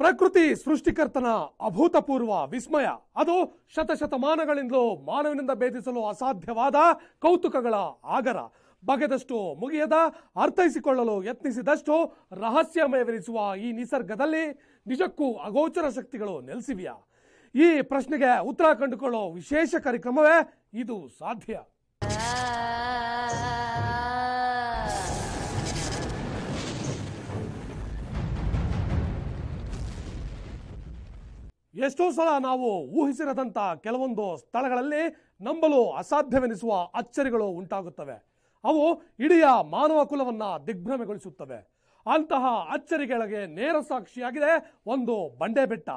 ಪ್ರಕೃತಿ ಸೃಷ್ಟಿಕರ್ತನ ಅಭೂತಪೂರ್ವ ವಿಸ್ಮಯ. ಅದು ಶತಶತಮಾನಗಳಿಂದಲೂ ಮಾನವನಿಂದ ಭೇದಿಸಲು ಅಸಾಧ್ಯವಾದ ಕೌತುಕಗಳ ಆಗರ. ಬಗೆದಷ್ಟು ಮುಗಿಯದ, ಅರ್ಥೈಸಿಕೊಳ್ಳಲು ಯತ್ನಿಸಿದಷ್ಟು ರಹಸ್ಯಮಯವೆನಿಸುವ ಈ ನಿಸರ್ಗದಲ್ಲಿ ನಿಜಕ್ಕೂ ಅಗೋಚರ ಶಕ್ತಿಗಳು ನೆಲೆಸಿವೆಯಾ? ಈ ಪ್ರಶ್ನೆಗೆ ಉತ್ತರ ಕಂಡುಕೊಳ್ಳೋ ವಿಶೇಷ ಕಾರ್ಯಕ್ರಮವೇ ಇದು ಸಾಧ್ಯ. ಎಷ್ಟೋ ಸಲ ನಾವು ಊಹಿಸಿರದಂತ ಕೆಲವೊಂದು ಸ್ಥಳಗಳಲ್ಲಿ ನಂಬಲು ಅಸಾಧ್ಯವೆನಿಸುವ ಅಚ್ಚರಿಗಳು ಉಂಟಾಗುತ್ತವೆ. ಅವು ಇಡೀ ಮಾನವ ಕುಲವನ್ನ ದಿಗ್ಭ್ರಮೆಗೊಳಿಸುತ್ತವೆ. ಅಂತಹ ಅಚ್ಚರಿಗಳಿಗೆ ನೇರ ಸಾಕ್ಷಿಯಾಗಿದೆ ಒಂದು ಬಂಡೆ ಬೆಟ್ಟ.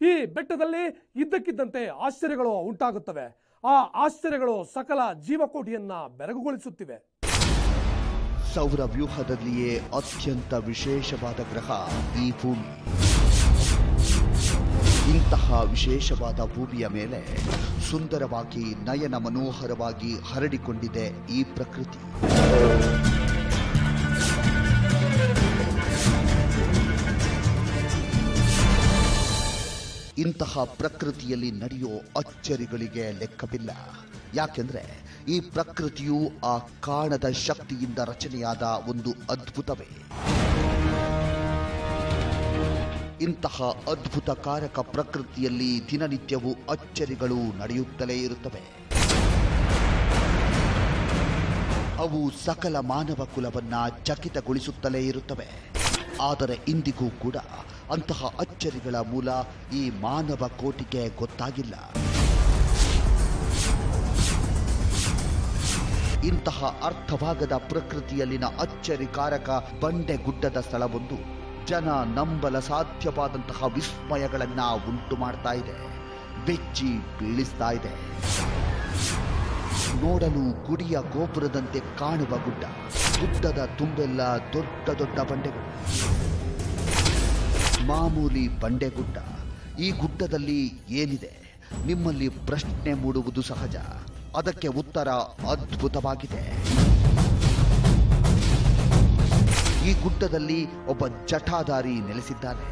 ಈ ಬೆಟ್ಟದಲ್ಲಿ ಇದ್ದಕ್ಕಿದ್ದಂತೆ ಆಶ್ಚರ್ಯಗಳು ಉಂಟಾಗುತ್ತವೆ. ಆ ಆಶ್ಚರ್ಯಗಳು ಸಕಲ ಜೀವಕೋಟಿಯನ್ನ ಬೆರಗುಗೊಳಿಸುತ್ತಿವೆ. ಸೌರ ವ್ಯೂಹದಲ್ಲಿಯೇ ಅತ್ಯಂತ ವಿಶೇಷವಾದ ಗ್ರಹ ಈ ಭೂಮಿ. ಇಂತಹ ವಿಶೇಷವಾದ ಭೂಮಿಯ ಮೇಲೆ ಸುಂದರವಾಗಿ ನಯನ ಮನೋಹರವಾಗಿ ಹರಡಿಕೊಂಡಿದೆ ಈ ಪ್ರಕೃತಿ. ಇಂತಹ ಪ್ರಕೃತಿಯಲ್ಲಿ ನಡೆಯೋ ಅಚ್ಚರಿಗಳಿಗೆ ಲೆಕ್ಕವಿಲ್ಲ. ಯಾಕೆಂದ್ರೆ ಈ ಪ್ರಕೃತಿಯು ಆ ಕಾಣದ ಶಕ್ತಿಯಿಂದ ರಚನೆಯಾದ ಒಂದು ಅದ್ಭುತವೇ. ಇಂತಹ ಅದ್ಭುತಕಾರಕ ಪ್ರಕೃತಿಯಲ್ಲಿ ದಿನನಿತ್ಯವೂ ಅಚ್ಚರಿಗಳು ನಡೆಯುತ್ತಲೇ ಇರುತ್ತವೆ. ಅವು ಸಕಲ ಮಾನವ ಕುಲವನ್ನ ಚಕಿತಗೊಳಿಸುತ್ತಲೇ ಇರುತ್ತವೆ. ಆದರೆ ಇಂದಿಗೂ ಕೂಡ ಅಂತಹ ಅಚ್ಚರಿಗಳ ಮೂಲ ಈ ಮಾನವ ಕೋಟಿಗೆ ಗೊತ್ತಾಗಿಲ್ಲ. ಇಂತಹ ಅರ್ಥವಾಗದ ಪ್ರಕೃತಿಯಲ್ಲಿನ ಅಚ್ಚರಿಕಾರಕ ಬಂಡೆ ಗುಡ್ಡದ ಸ್ಥಳವೊಂದು ಜನ ನಂಬಲ ಸಾಧ್ಯವಾದಂತಹ ವಿಸ್ಮಯಗಳನ್ನ ಉಂಟು ಮಾಡ್ತಾ ಇದೆ, ಬೆಚ್ಚಿ ಬೀಳಿಸ್ತಾ ಇದೆ. ನೋಡಲು ಗುಡಿಯ ಗೋಪುರದಂತೆ ಕಾಣುವ ಗುಡ್ಡ, ಗುಡ್ಡದ ತುಂಬೆಲ್ಲ ದೊಡ್ಡ ದೊಡ್ಡ ಬಂಡೆಗಳು. ಮಾಮೂಲಿ ಬಂಡೆಗುಡ್ಡ. ಈ ಗುಡ್ಡದಲ್ಲಿ ಏನಿದೆ? ನಿಮ್ಮಲ್ಲಿ ಪ್ರಶ್ನೆ ಮೂಡುವುದು ಸಹಜ. ಅದಕ್ಕೆ ಉತ್ತರ ಅದ್ಭುತವಾಗಿದೆ. ಈ ಗುಡ್ಡದಲ್ಲಿ ಒಬ್ಬ ಜಟಾಧಾರಿ ನೆಲೆಸಿದ್ದಾನೆ.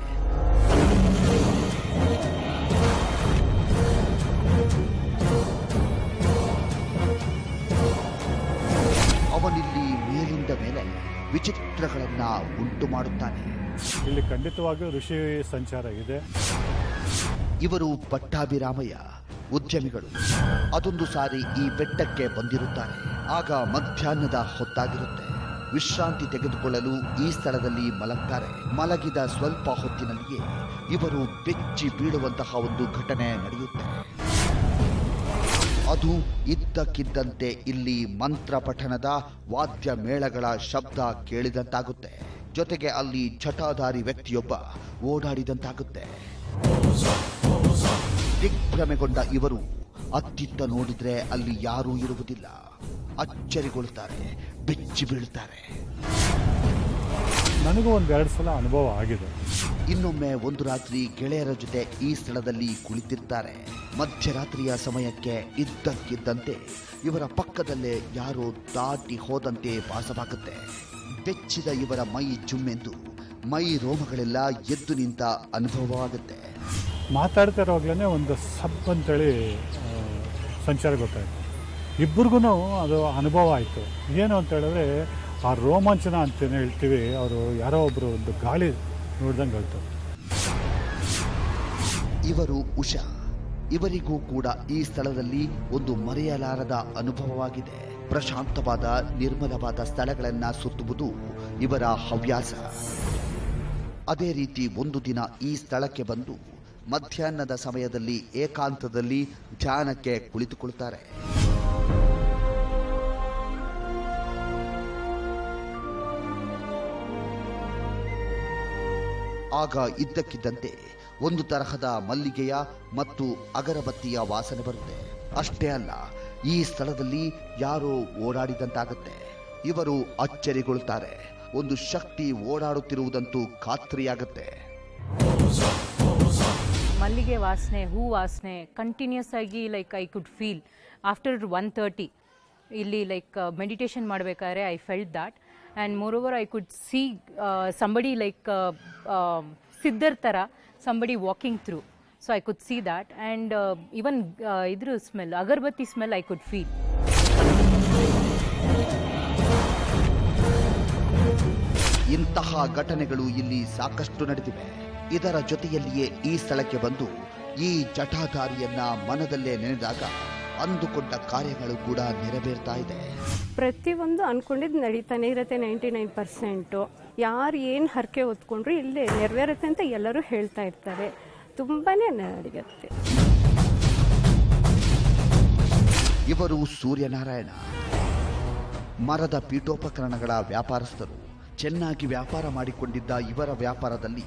ಅವನಿಲ್ಲಿ ಮೇಲಿಂದ ಮೇಲೆ ವಿಚಿತ್ರಗಳನ್ನ ಉಂಟು ಮಾಡುತ್ತಾನೆ. ಇಲ್ಲಿ ಖಂಡಿತವಾಗಿಯೂ ಋಷಿ ಸಂಚಾರ ಇದೆ. ಇವರು ಪಟ್ಟಾಭಿರಾಮಯ್ಯ, ಉದ್ಯಮಿಗಳು. ಅದೊಂದು ಸಾರಿ ಈ ಬೆಟ್ಟಕ್ಕೆ ಬಂದಿರುತ್ತಾರೆ. ಆಗ ಮಧ್ಯಾಹ್ನದ ಹೊತ್ತಾಗಿರುತ್ತೆ. ವಿಶ್ರಾಂತಿ ತೆಗೆದುಕೊಳ್ಳಲು ಈ ಸ್ಥಳದಲ್ಲಿ ಮಲಗ್ತಾರೆ. ಮಲಗಿದ ಸ್ವಲ್ಪ ಹೊತ್ತಿನಲ್ಲಿಯೇ ಇವರು ಬೆಚ್ಚಿ ಬೀಳುವಂತಹ ಒಂದು ಘಟನೆ ನಡೆಯುತ್ತೆ. ಅದು ಇದ್ದಕ್ಕಿದ್ದಂತೆ ಇಲ್ಲಿ ಮಂತ್ರ ಪಠಣದ ವಾದ್ಯ ಮೇಳಗಳ ಶಬ್ದ ಕೇಳಿದಂತಾಗುತ್ತೆ. ಜೊತೆಗೆ ಅಲ್ಲಿ ಜಟಾಧಾರಿ ವ್ಯಕ್ತಿಯೊಬ್ಬ ಓಡಾಡಿದಂತಾಗುತ್ತೆ. ದಿಗ್ಭ್ರಮೆಗೊಂಡ ಇವರು ಅತ್ತಿತ್ತ ನೋಡಿದ್ರೆ ಅಲ್ಲಿ ಯಾರೂ ಇರುವುದಿಲ್ಲ. ಅಚ್ಚರಿಗೊಳ್ತಾರೆ, ಬೆಚ್ಚಿ ಬೀಳ್ತಾರೆ. ನನಗೂ ಒಂದೆರಡು ಸಲ ಅನುಭವ ಆಗಿದೆ. ಇನ್ನೊಮ್ಮೆ ಒಂದು ರಾತ್ರಿ ಗೆಳೆಯರ ಜೊತೆ ಈ ಸ್ಥಳದಲ್ಲಿ ಕುಳಿತಿರ್ತಾರೆ. ಮಧ್ಯರಾತ್ರಿಯ ಸಮಯಕ್ಕೆ ಇದ್ದಕ್ಕಿದ್ದಂತೆ ಇವರ ಪಕ್ಕದಲ್ಲೇ ಯಾರೋ ದಾಟಿ ಹೋದಂತೆ ಭಾಸವಾಗುತ್ತೆ. ಬೆಚ್ಚಿದ ಇವರ ಮೈ ಜುಮ್ಮೆಂದು ಮೈ ರೋಮಗಳೆಲ್ಲ ಎದ್ದು ನಿಂತ ಅನುಭವವಾಗುತ್ತೆ. ಮಾತಾಡ್ತಾ ಇರೋವಾಗಲೇ ಒಂದು ಸಬ್ ಅಂತೇಳಿ ಸಂಚಾರ ಗೊತ್ತಾಯಿತು. ಇಬ್ಬರಿಗೂ ಅದು ಅನುಭವ ಆಯಿತು. ಏನು ಅಂತ ಹೇಳಿದ್ರೆ ಆ ರೋಮಾಂಚನ ಅಂತೇನು ಹೇಳ್ತೀವಿ, ಅವರು ಯಾರೋ ಒಬ್ಬರು ಒಂದು ಗಾಳಿ ನೋಡ್ದಂಗೆ ಆಯಿತು. ಇವರು ಉಷಾ. ಇವರಿಗೂ ಕೂಡ ಈ ಸ್ಥಳದಲ್ಲಿ ಒಂದು ಮರೆಯಲಾರದ ಅನುಭವವಾಗಿದೆ. ಪ್ರಶಾಂತವಾದ ನಿರ್ಮಲವಾದ ಸ್ಥಳಗಳನ್ನು ಸುತ್ತುವುದು ಇವರ ಹವ್ಯಾಸ. ಅದೇ ರೀತಿ ಒಂದು ದಿನ ಈ ಸ್ಥಳಕ್ಕೆ ಬಂದು ಮಧ್ಯಾಹ್ನದ ಸಮಯದಲ್ಲಿ ಏಕಾಂತದಲ್ಲಿ ಧ್ಯಾನಕ್ಕೆ ಕುಳಿತುಕೊಳ್ಳುತ್ತಾರೆ. ಆಗ ಇದ್ದಕ್ಕಿದ್ದಂತೆ ಒಂದು ತರಹದ ಮಲ್ಲಿಗೆಯ ಮತ್ತು ಅಗರಬತ್ತಿಯ ವಾಸನೆ ಬರುತ್ತೆ. ಅಷ್ಟೇ ಅಲ್ಲ, ಈ ಸ್ಥಳದಲ್ಲಿ ಯಾರೋ ಓಡಾಡಿದಂತಾಗುತ್ತೆ. ಇವರು ಅಚ್ಚರಿಗೊಳ್ಳುತ್ತಾರೆ. ಒಂದು ಶಕ್ತಿ ಓಡಾಡುತ್ತಿರುವುದಂತೂ ಖಾತ್ರಿಯಾಗುತ್ತೆ. ಮಲ್ಲಿಗೆ ವಾಸನೆ, ಹೂ ವಾಸನೆ ಕಂಟಿನ್ಯೂಸ್ ಆಗಿ like I could feel after 1:30 ಇಲ್ಲಿ ಲೈಕ್ ಮೆಡಿಟೇಷನ್ ಮಾಡಬೇಕಾದ್ರೆ I felt that. And more over I could see somebody like Siddhar ಥರ somebody walking through. So I could see that, and even idru smell, agarbatti smell I could feel. ಇಂತಹ ಘಟನೆಗಳು ಇಲ್ಲಿ ಸಾಕಷ್ಟು ನಡೆದಿವೆ. ಇದರ ಜೊತೆಯಲ್ಲಿಯೇ ಈ ಸ್ಥಳಕ್ಕೆ ಬಂದು ಈ ಜಟಾಧಾರಿಯನ್ನ ಮನದಲ್ಲೇ ನೆನೆದಾಗ ಅಂದುಕೊಂಡ ಕಾರ್ಯಗಳು ಕೂಡ ನೆರವೇರ್ತಾ ಇದೆ. ಪ್ರತಿಯೊಂದು ಅನ್ಕೊಂಡಿದ್ದು ನಡೀತಾನೆ ಇರುತ್ತೆ. 99% ಯಾರು ಏನು ಹರಕೆ ಹೊತ್ಕೊಂಡ್ರು ಇಲ್ಲೇ ನೆರವೇರುತ್ತೆ ಅಂತ ಎಲ್ಲರೂ ಹೇಳ್ತಾ ಇರ್ತಾರೆ. ತುಂಬಾ ನಡೆಯುತ್ತೆ. ಇವರು ಸೂರ್ಯನಾರಾಯಣ, ಮರದ ಪೀಠೋಪಕರಣಗಳ ವ್ಯಾಪಾರಸ್ಥರು. ಚೆನ್ನಾಗಿ ವ್ಯಾಪಾರ ಮಾಡಿಕೊಂಡಿದ್ದ ಇವರ ವ್ಯಾಪಾರದಲ್ಲಿ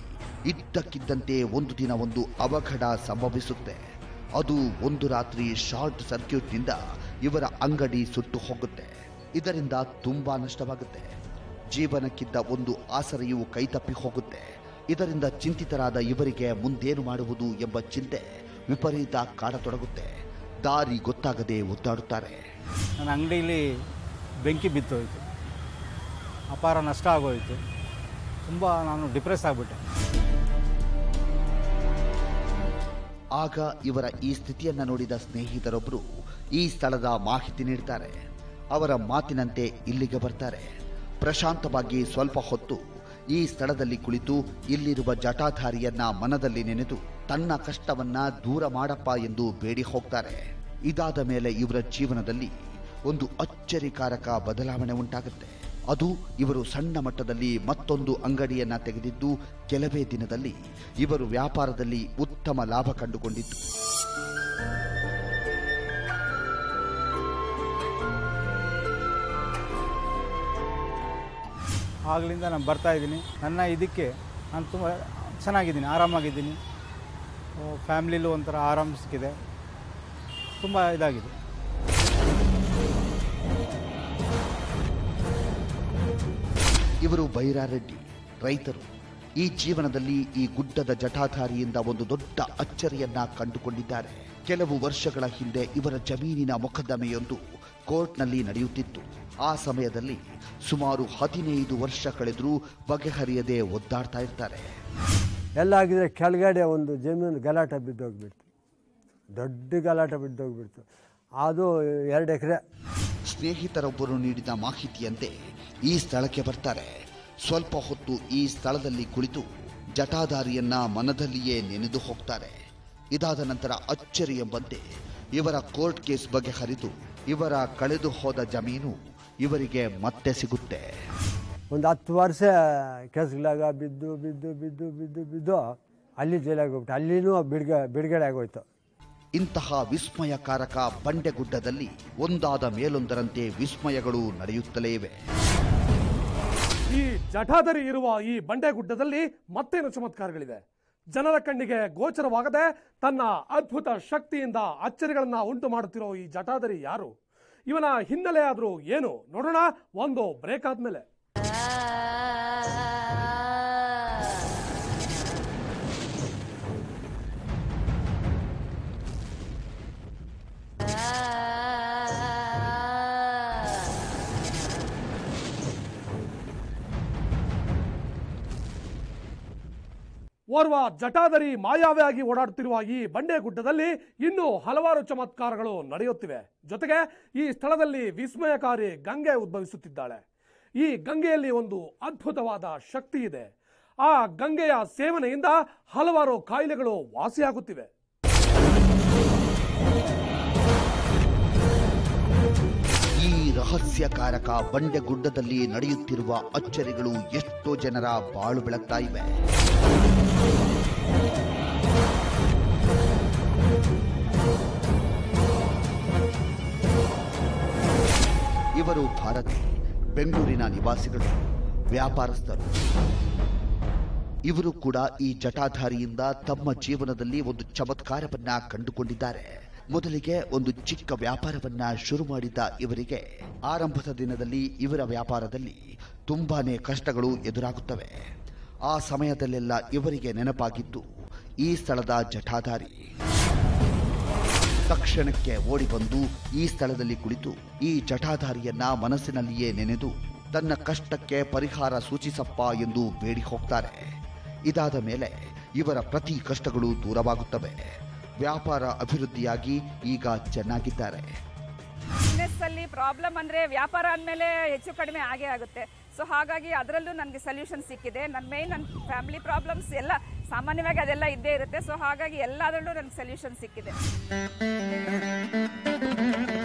ಇದ್ದಕ್ಕಿದ್ದಂತೆ ಒಂದು ದಿನ ಒಂದು ಅವಘಡ ಸಂಭವಿಸುತ್ತೆ. ಅದು ಒಂದು ರಾತ್ರಿ ಶಾರ್ಟ್ ಸರ್ಕ್ಯೂಟ್ನಿಂದ ಇವರ ಅಂಗಡಿ ಸುಟ್ಟು ಹೋಗುತ್ತೆ. ಇದರಿಂದ ತುಂಬಾ ನಷ್ಟವಾಗುತ್ತೆ. ಜೀವನಕ್ಕಿದ್ದ ಒಂದು ಆಸರೆಯು ಕೈತಪ್ಪಿ ಹೋಗುತ್ತೆ. ಇದರಿಂದ ಚಿಂತಿತರಾದ ಇವರಿಗೆ ಮುಂದೇನು ಮಾಡುವುದು ಎಂಬ ಚಿಂತೆ ವಿಪರೀತ ಕಾಡತೊಡಗುತ್ತೆ. ದಾರಿ ಗೊತ್ತಾಗದೆ ಒದ್ದಾಡುತ್ತಾರೆ. ನನ್ನ ಅಂಗಡಿಯಲ್ಲಿ ಬೆಂಕಿ ಬಿತ್ತೋಯ್ತು, ಅಪಾರ ನಷ್ಟ ಆಗೋಯಿತು. ತುಂಬ ನಾನು ಡಿಪ್ರೆಸ್ ಆಗಿಬಿಟ್ಟೆ. ಆಗ ಇವರ ಈ ಸ್ಥಿತಿಯನ್ನು ನೋಡಿದ ಸ್ನೇಹಿತರೊಬ್ಬರು ಈ ಸ್ಥಳದ ಮಾಹಿತಿ ನೀಡ್ತಾರೆ. ಅವರ ಮಾತಿನಂತೆ ಇಲ್ಲಿಗೆ ಬರ್ತಾರೆ. ಪ್ರಶಾಂತವಾಗಿ ಸ್ವಲ್ಪ ಹೊತ್ತು ಈ ಸ್ಥಳದಲ್ಲಿ ಕುಳಿತು ಇಲ್ಲಿರುವ ಜಟಾಧಾರಿಯನ್ನ ಮನದಲ್ಲಿ ನೆನೆದು ತನ್ನ ಕಷ್ಟವನ್ನ ದೂರ ಮಾಡಪ್ಪ ಎಂದು ಬೇಡಿ ಹೋಗ್ತಾರೆ. ಇದಾದ ಮೇಲೆ ಇವರ ಜೀವನದಲ್ಲಿ ಒಂದು ಅಚ್ಚರಿಕಾರಕ ಬದಲಾವಣೆ ಉಂಟಾಗುತ್ತೆ. ಅದು ಇವರು ಸಣ್ಣ ಮಟ್ಟದಲ್ಲಿ ಮತ್ತೊಂದು ಅಂಗಡಿಯನ್ನ ತೆಗೆದಿದ್ದು ಕೆಲವೇ ದಿನದಲ್ಲಿ ಇವರು ವ್ಯಾಪಾರದಲ್ಲಿ ಉತ್ತಮ ಲಾಭ ಕಂಡುಕೊಂಡಿದ್ದು. ಆಗಲಿಂದ ನಾನು ಬರ್ತಾ ಇದ್ದೀನಿ. ನನ್ನ ಇದಕ್ಕೆ ನಾನು ತುಂಬ ಚೆನ್ನಾಗಿದ್ದೀನಿ, ಆರಾಮಾಗಿದ್ದೀನಿ. ಫ್ಯಾಮ್ಲಿಲೂ ಒಂಥರ ಆರಾಮ ಸಿಕ್ಕಿದೆ. ತುಂಬ ಇದಾಗಿದೆ. ಇವರು ಬೈರಾರೆಡ್ಡಿ, ರೈತರು. ಈ ಜೀವನದಲ್ಲಿ ಈ ಗುಡ್ಡದ ಜಟಾಧಾರಿಯಿಂದ ಒಂದು ದೊಡ್ಡ ಅಚ್ಚರಿಯನ್ನ ಕಂಡುಕೊಂಡಿದ್ದಾರೆ. ಕೆಲವು ವರ್ಷಗಳ ಹಿಂದೆ ಇವರ ಜಮೀನಿನ ಮೊಕದ್ದಮೆಯೊಂದು ಕೋರ್ಟ್ನಲ್ಲಿ ನಡೆಯುತ್ತಿತ್ತು. ಆ ಸಮಯದಲ್ಲಿ ಸುಮಾರು 15 ವರ್ಷ ಕಳೆದರೂ ಬಗೆಹರಿಯದೆ ಒದ್ದಾಡ್ತಾ ಇರ್ತಾರೆ. ಎಲ್ಲ ಆಗಿದ್ರೆ ಕೆಳಗಡೆ ಒಂದು ಜಮೀನು ಗಲಾಟೆ ಬಿದ್ದೋಗ್ಬಿಡ್ತು, ದೊಡ್ಡ ಗಲಾಟೆ ಬಿದ್ದೋಗ್ಬಿಡ್ತು. ಅದು 2 ಎಕರೆ. ಸ್ನೇಹಿತರೊಬ್ಬರು ನೀಡಿದ ಮಾಹಿತಿಯಂತೆ ಈ ಸ್ಥಳಕ್ಕೆ ಬರ್ತಾರೆ. ಸ್ವಲ್ಪ ಹೊತ್ತು ಈ ಸ್ಥಳದಲ್ಲಿ ಕುಳಿತು ಜಟಾಧಾರಿಯನ್ನ ಮನದಲ್ಲಿಯೇ ನೆನೆದು ಹೋಗ್ತಾರೆ. ಇದಾದ ನಂತರ ಅಚ್ಚರಿ ಎಂಬಂತೆ ಇವರ ಕೋರ್ಟ್ ಕೇಸ್ ಬಗೆಹರಿದು ಇವರ ಕಳೆದು ಹೋದ ಜಮೀನು ಇವರಿಗೆ ಮತ್ತೆ ಸಿಗುತ್ತೆ. ಒಂದು 10 ವರ್ಷ ಕೇಸ್ಗಳಾಗ ಬಿದ್ದು ಬಿದ್ದು ಬಿದ್ದು ಬಿದ್ದು ಬಿದ್ದು ಅಲ್ಲಿ ಜೈಲಾಗಿ ಹೋಗ್ಬಿಟ್ಟು ಅಲ್ಲಿನೂ ಬಿಡುಗಡೆ ಆಗೋಯ್ತು. ಇಂತಹ ವಿಸ್ಮಯಕಾರಕ ಬಂಡೆಗುಡ್ಡದಲ್ಲಿ ಒಂದಾದ ಮೇಲೊಂದರಂತೆ ವಿಸ್ಮಯಗಳು ನಡೆಯುತ್ತಲೇ ಇವೆ. ಈ ಜಟಾಧಾರಿ ಇರುವ ಈ ಬಂಡೆಗುಡ್ಡದಲ್ಲಿ ಮತ್ತೇನು ಚಮತ್ಕಾರಗಳಿವೆ. ಜನರ ಕಣ್ಣಿಗೆ ಗೋಚರವಾಗದೆ ತನ್ನ ಅದ್ಭುತ ಶಕ್ತಿಯಿಂದ ಅಚ್ಚರಿಗಳನ್ನ ಉಂಟು ಮಾಡುತ್ತಿರೋ ಈ ಜಟಾಧಾರಿ ಯಾರು? ಇವನ ಹಿನ್ನೆಲೆ ಆದ್ರೂ ಏನು? ನೋಡೋಣ ಒಂದು ಬ್ರೇಕ್ ಆದ್ಮೇಲೆ. ಓರ್ವ ಜಟಾಧಾರಿ ಮಾಯಾವಿಯಾಗಿ ಓಡಾಡುತ್ತಿರುವ ಈ ಬಂಡೆಗುಡ್ಡದಲ್ಲಿ ಇನ್ನೂ ಹಲವಾರು ಚಮತ್ಕಾರಗಳು ನಡೆಯುತ್ತಿವೆ. ಜೊತೆಗೆ ಈ ಸ್ಥಳದಲ್ಲಿ ವಿಸ್ಮಯಕಾರಿ ಗಂಗೆ ಉದ್ಭವಿಸುತ್ತಿದ್ದಾಳೆ. ಈ ಗಂಗೆಯಲ್ಲಿ ಒಂದು ಅದ್ಭುತವಾದ ಶಕ್ತಿ ಇದೆ. ಆ ಗಂಗೆಯ ಸೇವನೆಯಿಂದ ಹಲವಾರು ಕಾಯಿಲೆಗಳು ವಾಸಿಯಾಗುತ್ತಿವೆ. ಈ ರಹಸ್ಯಕಾರಕ ಬಂಡೆಗುಡ್ಡದಲ್ಲಿ ನಡೆಯುತ್ತಿರುವ ಅಚ್ಚರಿಗಳು ಎಷ್ಟೋ ಜನರ ಬಾಳು ಬೆಳಗ್ತಾ ಇವೆ. ಇವರು ಭಾರತಿ, ಬೆಂಗಳೂರಿನ ನಿವಾಸಿಗಳು, ವ್ಯಾಪಾರಸ್ಥರು. ಇವರು ಕೂಡ ಈ ಜಟಾಧಾರಿಯಿಂದ ತಮ್ಮ ಜೀವನದಲ್ಲಿ ಒಂದು ಚಮತ್ಕಾರವನ್ನ ಕಂಡುಕೊಂಡಿದ್ದಾರೆ. ಮೊದಲಿಗೆ ಒಂದು ಚಿಕ್ಕ ವ್ಯಾಪಾರವನ್ನ ಶುರು ಮಾಡಿದ್ದ ಇವರಿಗೆ ಆರಂಭದ ದಿನದಲ್ಲಿ ಇವರ ವ್ಯಾಪಾರದಲ್ಲಿ ತುಂಬಾನೇ ಕಷ್ಟಗಳು ಎದುರಾಗುತ್ತವೆ. ಆ ಸಮಯದಲ್ಲೆಲ್ಲ ಇವರಿಗೆ ನೆನಪಾಗಿದ್ದು ಈ ಸ್ಥಳದ ಜಟಾಧಾರಿ. ತಕ್ಷಣಕ್ಕೆ ಓಡಿ ಬಂದು ಈ ಸ್ಥಳದಲ್ಲಿ ಕುಳಿತು ಈ ಜಟಾಧಾರಿಯನ್ನ ಮನಸ್ಸಿನಲ್ಲಿಯೇ ನೆನೆದು ತನ್ನ ಕಷ್ಟಕ್ಕೆ ಪರಿಹಾರ ಸೂಚಿಸಪ್ಪ ಎಂದು ಬೇಡಿ ಹೋಗ್ತಾರೆ. ಇದಾದ ಮೇಲೆ ಇವರ ಪ್ರತಿ ಕಷ್ಟಗಳು ದೂರವಾಗುತ್ತವೆ. ವ್ಯಾಪಾರ ಅಭಿವೃದ್ಧಿಯಾಗಿ ಈಗ ಚೆನ್ನಾಗಿದ್ದಾರೆ. ಬಿಸ್ನೆಸ್ ಅಲ್ಲಿ ಪ್ರಾಬ್ಲಮ್ ಅಂದರೆ ವ್ಯಾಪಾರ ಅಂದಮೇಲೆ ಹೆಚ್ಚು ಕಡಿಮೆ ಆಗೇ ಆಗುತ್ತೆ. ಸೊ ಹಾಗಾಗಿ ಅದರಲ್ಲೂ ನನಗೆ ಸೊಲ್ಯೂಷನ್ ಸಿಕ್ಕಿದೆ. ನನ್ನ ಫ್ಯಾಮಿಲಿ ಪ್ರಾಬ್ಲಮ್ಸ್ ಎಲ್ಲ ಸಾಮಾನ್ಯವಾಗಿ ಅದೆಲ್ಲ ಇದ್ದೇ ಇರುತ್ತೆ. ಸೊ ಹಾಗಾಗಿ ಎಲ್ಲದರಲ್ಲೂ ನನಗೆ ಸೊಲ್ಯೂಷನ್ ಸಿಕ್ಕಿದೆ.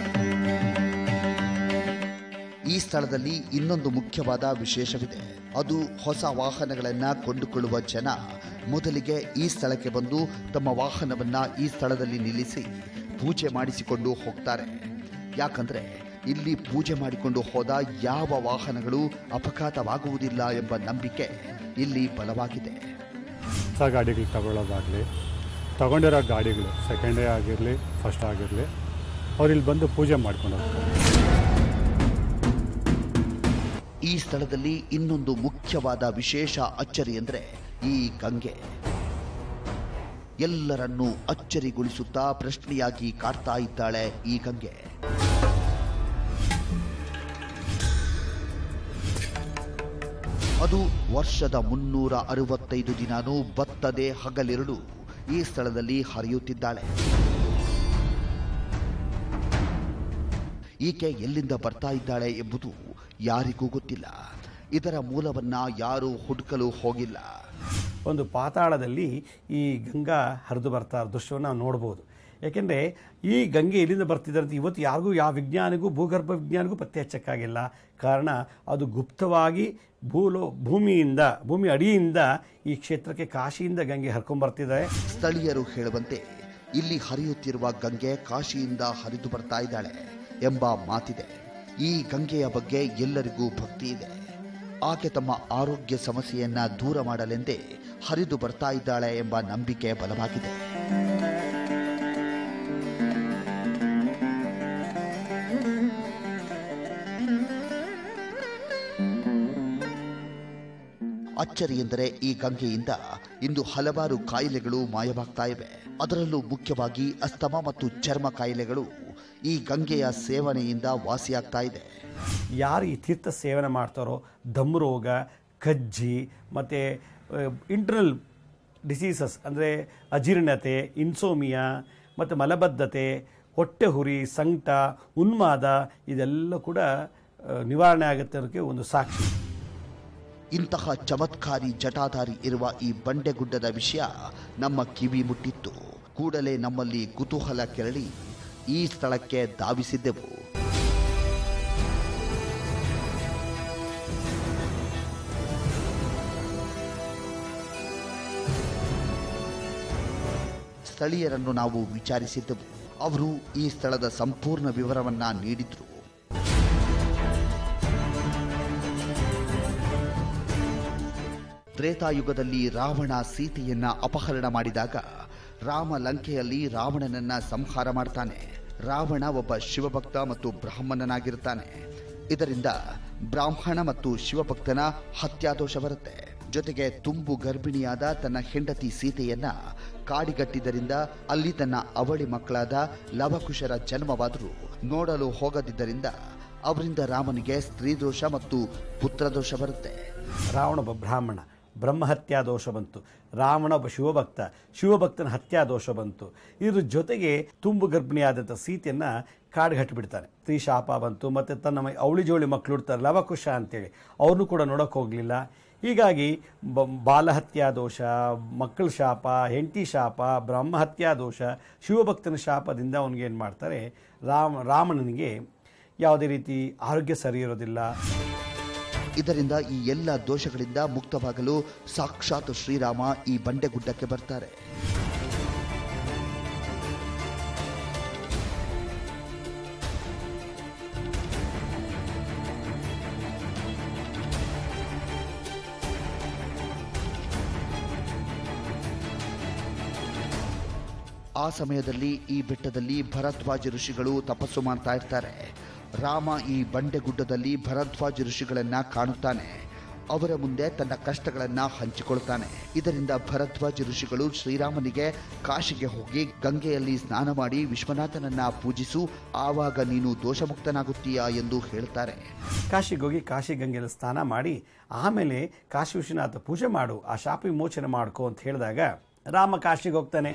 ಈ ಸ್ಥಳದಲ್ಲಿ ಇನ್ನೊಂದು ಮುಖ್ಯವಾದ ವಿಶೇಷವಿದೆ. ಅದು ಹೊಸ ವಾಹನಗಳನ್ನು ಕೊಂಡುಕೊಳ್ಳುವ ಜನ ಮೊದಲಿಗೆ ಈ ಸ್ಥಳಕ್ಕೆ ಬಂದು ತಮ್ಮ ವಾಹನವನ್ನ ಈ ಸ್ಥಳದಲ್ಲಿ ನಿಲ್ಲಿಸಿ ಪೂಜೆ ಮಾಡಿಸಿಕೊಂಡು ಹೋಗ್ತಾರೆ. ಯಾಕಂದ್ರೆ ಇಲ್ಲಿ ಪೂಜೆ ಮಾಡಿಕೊಂಡು ಹೋದ ಯಾವ ವಾಹನಗಳು ಅಪಘಾತವಾಗುವುದಿಲ್ಲ ಎಂಬ ನಂಬಿಕೆ ಇಲ್ಲಿ ಬಲವಾಗಿದೆ. ಹೊಸ ಗಾಡಿಗಳು ತಗೊಳ್ಳೋದಾಗಲಿ, ತಗೊಂಡಿರೋ ಗಾಡಿಗಳು ಸೆಕೆಂಡ್ ಡೇ ಆಗಿರಲಿ ಫಸ್ಟ್ ಆಗಿರಲಿ, ಅವ್ರು ಇಲ್ಲಿ ಬಂದು ಪೂಜೆ ಮಾಡ್ಕೊಂಡು ಹೋಗ್ತಾರೆ. ಈ ಸ್ಥಳದಲ್ಲಿ ಇನ್ನೊಂದು ಮುಖ್ಯವಾದ ವಿಶೇಷ ಅಚ್ಚರಿ ಎಂದರೆ ಈ ಗಂಗೆ. ಎಲ್ಲರನ್ನೂ ಅಚ್ಚರಿಗೊಳಿಸುತ್ತಾ ಪ್ರಶ್ನೆಯಾಗಿ ಕಾಡ್ತಾ ಇದ್ದಾಳೆ ಈ ಗಂಗೆ. ಅದು ವರ್ಷದ 365 ದಿನಾನೂ ಬತ್ತದೆ ಹಗಲಿರುಳು ಈ ಸ್ಥಳದಲ್ಲಿ ಹರಿಯುತ್ತಿದ್ದಾಳೆ. ಈಕೆ ಎಲ್ಲಿಂದ ಬರ್ತಾ ಇದ್ದಾಳೆ ಎಂಬುದು ಯಾರಿಗೂ ಗೊತ್ತಿಲ್ಲ. ಇದರ ಮೂಲವನ್ನ ಯಾರೂ ಹುಡುಕಲು ಹೋಗಿಲ್ಲ. ಒಂದು ಪಾತಾಳದಲ್ಲಿ ಈ ಗಂಗಾ ಹರಿದು ಬರ್ತಾ ದೃಶ್ಯವನ್ನು ನಾವು ನೋಡ್ಬೋದು. ಯಾಕೆಂದರೆ ಈ ಗಂಗೆ ಎಲ್ಲಿಂದ ಬರ್ತಿದ್ದಾರೆ ಅಂತ ಇವತ್ತು ಯಾರಿಗೂ, ಯಾವ ವಿಜ್ಞಾನಿಗೂ, ಭೂಗರ್ಭ ವಿಜ್ಞಾನಿಗೂ ಪತ್ತೆ ಹಚ್ಚಕ್ಕಾಗಿಲ್ಲ. ಕಾರಣ ಅದು ಗುಪ್ತವಾಗಿ ಭೂಮಿ ಅಡಿಯಿಂದ ಈ ಕ್ಷೇತ್ರಕ್ಕೆ ಕಾಶಿಯಿಂದ ಗಂಗೆ ಹರ್ಕೊಂಡ್ಬರ್ತಿದ್ದಾರೆ. ಸ್ಥಳೀಯರು ಹೇಳುವಂತೆ ಇಲ್ಲಿ ಹರಿಯುತ್ತಿರುವ ಗಂಗೆ ಕಾಶಿಯಿಂದ ಹರಿದು ಬರ್ತಾ ಇದ್ದಾಳೆ ಎಂಬ ಮಾತಿದೆ. ಈ ಗಂಗೆಯ ಬಗ್ಗೆ ಎಲ್ಲರಿಗೂ ಭಕ್ತಿ ಇದೆ. ಆಕೆ ತಮ್ಮ ಆರೋಗ್ಯ ಸಮಸ್ಯೆಯನ್ನ ದೂರ ಮಾಡಲೆಂದೇ ಹರಿದು ಬರ್ತಾ ಇದ್ದಾಳೆ ಎಂಬ ನಂಬಿಕೆ ಬಲವಾಗಿದೆ. ಅಚ್ಚರಿ ಎಂದರೆ ಈ ಗಂಗೆಯಿಂದ ಇಂದು ಹಲವಾರು ಕಾಯಿಲೆಗಳು ಮಾಯವಾಗ್ತಾ ಇವೆ. ಅದರಲ್ಲೂ ಮುಖ್ಯವಾಗಿ ಅಸ್ತಮಾ ಮತ್ತು ಚರ್ಮ ಕಾಯಿಲೆಗಳು ಈ ಗಂಗೆಯ ಸೇವನೆಯಿಂದ ವಾಸಿಯಾಗ್ತಾ ಇದೆ. ಯಾರು ಈ ತೀರ್ಥ ಸೇವನೆ ಮಾಡ್ತಾರೋ ದಮ್ಮು ರೋಗ, ಕಜ್ಜಿ ಮತ್ತು ಇಂಟರ್ನಲ್ ಡಿಸೀಸಸ್ ಅಂದರೆ ಅಜೀರ್ಣತೆ, ಇನ್ಸೋಮಿಯಾ ಮತ್ತು ಮಲಬದ್ಧತೆ, ಹೊಟ್ಟೆ ಹುರಿ, ಸಂಕಟ, ಉನ್ಮಾದ ಇದೆಲ್ಲ ಕೂಡ ನಿವಾರಣೆ ಆಗುತ್ತೆ ಅನ್ನೋಕ್ಕೆ ಒಂದು ಸಾಕ್ಷಿ. ಇಂತಹ ಚಮತ್ಕಾರಿ ಜಟಾಧಾರಿ ಇರುವ ಈ ಬಂಡೆಗುಡ್ಡದ ವಿಷಯ ನಮ್ಮ ಕಿವಿ ಮುಟ್ಟಿತ್ತು. ಕೂಡಲೇ ನಮ್ಮಲ್ಲಿ ಕುತೂಹಲ ಕೆರಳಿ ಈ ಸ್ಥಳಕ್ಕೆ ಧಾವಿಸಿದ್ದೆವು. ಸ್ಥಳೀಯರನ್ನು ನಾವು ವಿಚಾರಿಸಿದ್ದೆವು. ಅವರು ಈ ಸ್ಥಳದ ಸಂಪೂರ್ಣ ವಿವರವನ್ನ ನೀಡಿದ್ರು. ತ್ರೇತಾಯುಗದಲ್ಲಿ ರಾವಣ ಸೀತೆಯನ್ನ ಅಪಹರಣ ಮಾಡಿದಾಗ ರಾಮ ಲಂಕೆಯಲ್ಲಿ ರಾವಣನನ್ನ ಸಂಹಾರ ಮಾಡ್ತಾನೆ. ರಾವಣ ಒಬ್ಬ ಶಿವಭಕ್ತ ಮತ್ತು ಬ್ರಾಹ್ಮಣನಾಗಿರ್ತಾನೆ. ಇದರಿಂದ ಬ್ರಾಹ್ಮಣ ಮತ್ತು ಶಿವಭಕ್ತನ ಹತ್ಯಾದೋಷ ಬರುತ್ತೆ. ಜೊತೆಗೆ ತುಂಬು ಗರ್ಭಿಣಿಯಾದ ತನ್ನ ಹೆಂಡತಿ ಸೀತೆಯನ್ನ ಕಾಡಿಗಟ್ಟಿದ್ದರಿಂದ ಅಲ್ಲಿ ತನ್ನ ಅವಳಿ ಮಕ್ಕಳಾದ ಲವಕುಶರ ಜನ್ಮವಾದರೂ ನೋಡಲು ಹೋಗದಿದ್ದರಿಂದ ಅವರಿಂದ ರಾಮನಿಗೆ ಸ್ತ್ರೀದೋಷ ಮತ್ತು ಪುತ್ರದೋಷ ಬರುತ್ತೆ. ರಾವಣ ಒಬ್ಬ ಬ್ರಾಹ್ಮಣ, ಬ್ರಹ್ಮಹತ್ಯಾ ದೋಷ ಬಂತು. ರಾವಣ ಒಬ್ಬ ಶಿವಭಕ್ತ, ಶಿವಭಕ್ತನ ಹತ್ಯಾ ದೋಷ ಬಂತು. ಇದ್ರ ಜೊತೆಗೆ ತುಂಬು ಗರ್ಭಿಣಿಯಾದಂಥ ಸೀತೆಯನ್ನು ಕಾಡ್ಗಟ್ಟಿಬಿಡ್ತಾನೆ. ಸ್ತ್ರೀ ಶಾಪ ಬಂತು. ಮತ್ತು ತನ್ನ ಅವಳಿ ಜೋಳಿ ಮಕ್ಕಳು ಇರ್ತಾರೆ ಲವಕುಶ ಅಂತೇಳಿ, ಅವ್ರನ್ನೂ ಕೂಡ ನೋಡೋಕೆ ಹೋಗಲಿಲ್ಲ. ಹೀಗಾಗಿ ಬಾಲಹತ್ಯಾ ದೋಷ, ಮಕ್ಕಳ ಶಾಪ, ಹೆಂಡತಿ ಶಾಪ, ಬ್ರಹ್ಮಹತ್ಯಾ ದೋಷ, ಶಿವಭಕ್ತನ ಶಾಪದಿಂದ ಅವನಿಗೇನು ಮಾಡ್ತಾರೆ, ರಾಮನಿಗೆ ಯಾವುದೇ ರೀತಿ ಆರೋಗ್ಯ ಸರಿ ಇರೋದಿಲ್ಲ. ಇದರಿಂದ ಈ ಎಲ್ಲ ದೋಷಗಳಿಂದ ಮುಕ್ತವಾಗಲು ಸಾಕ್ಷಾತ್ ಶ್ರೀರಾಮ ಈ ಬಂಡೆಗುಡ್ಡಕ್ಕೆ ಬರ್ತಾರೆ. ಆ ಸಮಯದಲ್ಲಿ ಈ ಬೆಟ್ಟದಲ್ಲಿ ಭರದ್ವಾಜ ಋಷಿಗಳು ತಪಸ್ಸು ಮಾಡ್ತಾ ಇರ್ತಾರೆ. ರಾಮ ಈ ಬಂಡೆಗುಡ್ಡದಲ್ಲಿ ಭರದ್ವಾಜ ಋಷಿಗಳನ್ನ ಕಾಣುತ್ತಾನೆ. ಅವರ ಮುಂದೆ ತನ್ನ ಕಷ್ಟಗಳನ್ನ ಹಂಚಿಕೊಳ್ತಾನೆ. ಇದರಿಂದ ಭರದ್ವಾಜ ಋಷಿಗಳು ಶ್ರೀರಾಮನಿಗೆ ಕಾಶಿಗೆ ಹೋಗಿ ಗಂಗೆಯಲ್ಲಿ ಸ್ನಾನ ಮಾಡಿ ವಿಶ್ವನಾಥನನ್ನ ಪೂಜಿಸು, ಆವಾಗ ನೀನು ದೋಷಮುಕ್ತನಾಗುತ್ತೀಯಾ ಎಂದು ಹೇಳ್ತಾರೆ. ಕಾಶಿಗೆ ಹೋಗಿ ಕಾಶಿ ಗಂಗೆಯಲ್ಲಿ ಸ್ನಾನ ಮಾಡಿ ಆಮೇಲೆ ಕಾಶಿ ವಿಶ್ವನಾಥ ಪೂಜೆ ಮಾಡು, ಆ ಶಾಪ ವಿಮೋಚನೆ ಮಾಡ್ಕೋ ಅಂತ ಹೇಳಿದಾಗ ರಾಮ ಕಾಶಿಗೆ ಹೋಗ್ತಾನೆ.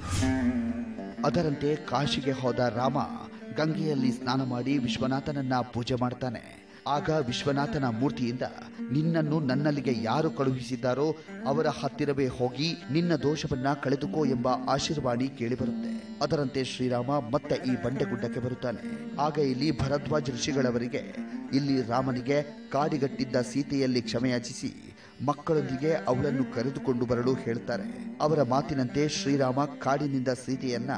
ಅದರಂತೆ ಕಾಶಿಗೆ ಹೋದ ರಾಮ ಗಂಗೆಯಲ್ಲಿ ಸ್ನಾನ ಮಾಡಿ ವಿಶ್ವನಾಥನನ್ನ ಪೂಜೆ ಮಾಡ್ತಾನೆ. ಆಗ ವಿಶ್ವನಾಥನ ಮೂರ್ತಿಯಿಂದ ನಿನ್ನನ್ನು ನನ್ನಲ್ಲಿಗೆ ಯಾರು ಕಳುಹಿಸಿದ್ದಾರೋ ಅವರ ಹತ್ತಿರವೇ ಹೋಗಿ ನಿನ್ನ ದೋಷವನ್ನ ಕಳೆದುಕೋ ಎಂಬ ಆಶೀರ್ವಾಣಿ ಕೇಳಿಬರುತ್ತೆ. ಅದರಂತೆ ಶ್ರೀರಾಮ ಮತ್ತೆ ಈ ಬಂಡೆಗುಡ್ಡಕ್ಕೆ ಬರುತ್ತಾನೆ. ಆಗ ಇಲ್ಲಿ ಭರದ್ವಾಜ ಋಷಿಗಳವರಿಗೆ ಇಲ್ಲಿ ರಾಮನಿಗೆ ಕಾಡಿಗಟ್ಟಿದ್ದ ಸೀತೆಯಲ್ಲಿ ಕ್ಷಮೆಯಾಚಿಸಿ ಮಕ್ಕಳೊಂದಿಗೆ ಅವಳನ್ನು ಕರೆದುಕೊಂಡು ಬರಲು ಹೇಳ್ತಾರೆ. ಅವರ ಮಾತಿನಂತೆ ಶ್ರೀರಾಮ ಕಾಡಿನಿಂದ ಸೀತೆಯನ್ನ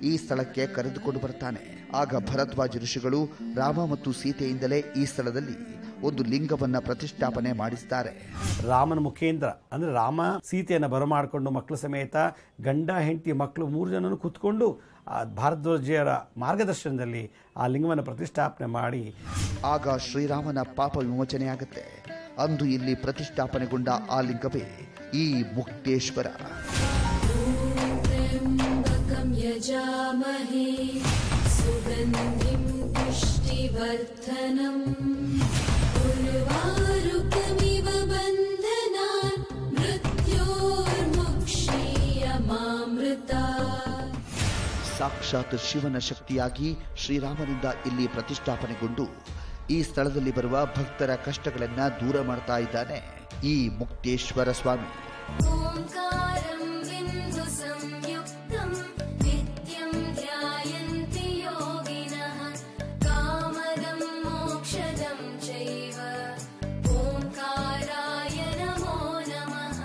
ಈ ಸ್ಥಳಕ್ಕೆ ಕರೆದುಕೊಂಡು ಬರ್ತಾನೆ. ಆಗ ಭರದ್ವಾಜ ಋಷಿಗಳು ರಾಮ ಮತ್ತು ಸೀತೆಯಿಂದಲೇ ಈ ಸ್ಥಳದಲ್ಲಿ ಒಂದು ಲಿಂಗವನ್ನ ಪ್ರತಿಷ್ಠಾಪನೆ ಮಾಡಿಸ್ತಾರೆ. ರಾಮನ ಮುಖೇಂದ್ರ ಅಂದ್ರೆ ರಾಮ ಸೀತೆಯನ್ನು ಬರಮಾಡಿಕೊಂಡು ಮಕ್ಕಳ ಸಮೇತ ಗಂಡ ಹೆಂಡತಿ ಮಕ್ಕಳು 3 ಜನನು ಕೂತ್ಕೊಂಡು ಭಾರದ್ವಾಜರ ಮಾರ್ಗದರ್ಶನದಲ್ಲಿ ಆ ಲಿಂಗವನ್ನು ಪ್ರತಿಷ್ಠಾಪನೆ ಮಾಡಿ ಆಗ ಶ್ರೀರಾಮನ ಪಾಪ ವಿಮೋಚನೆಯಾಗುತ್ತೆ. ಅಂದು ಇಲ್ಲಿ ಪ್ರತಿಷ್ಠಾಪನೆಗೊಂಡ ಆ ಲಿಂಗವೇ ಈ ಮುಕ್ತೇಶ್ವರ. ಯಜಾಮಹೇ ಸುಗಂಧಿಂ ಪುಷ್ಟಿವರ್ಧನಂ ಉರ್ವಾರುಕಮಿವ ಬಂಧನಾನ್ ಮೃತ್ಯೋರ್ಮುಕ್ಷೀಯಮಾಮೃತಾತ್. ಸಾಕ್ಷಾತ್ ಶಿವನ ಶಕ್ತಿಯಾಗಿ ಶ್ರೀರಾಮನಿಂದ ಇಲ್ಲಿ ಪ್ರತಿಷ್ಠಾಪನೆಗೊಂಡು ಈ ಸ್ಥಳದಲ್ಲಿ ಬರುವ ಭಕ್ತರ ಕಷ್ಟಗಳನ್ನ ದೂರ ಮಾಡ್ತಾ ಇದ್ದಾನೆ ಈ ಮುಕ್ತೇಶ್ವರ ಸ್ವಾಮಿ. ಓಂಕಾರಂ ಬಿಂದು ಸಂಯುಕ್ತಂ ನಿತ್ಯಂ ಧ್ಯಾಯಂತಿ ಯೋಗಿನಃ ಕಾಮದಂ ಮೋಕ್ಷದಂ ಚೈವ ಓಂಕಾರಾಯ ನಮೋ ನಮಃ.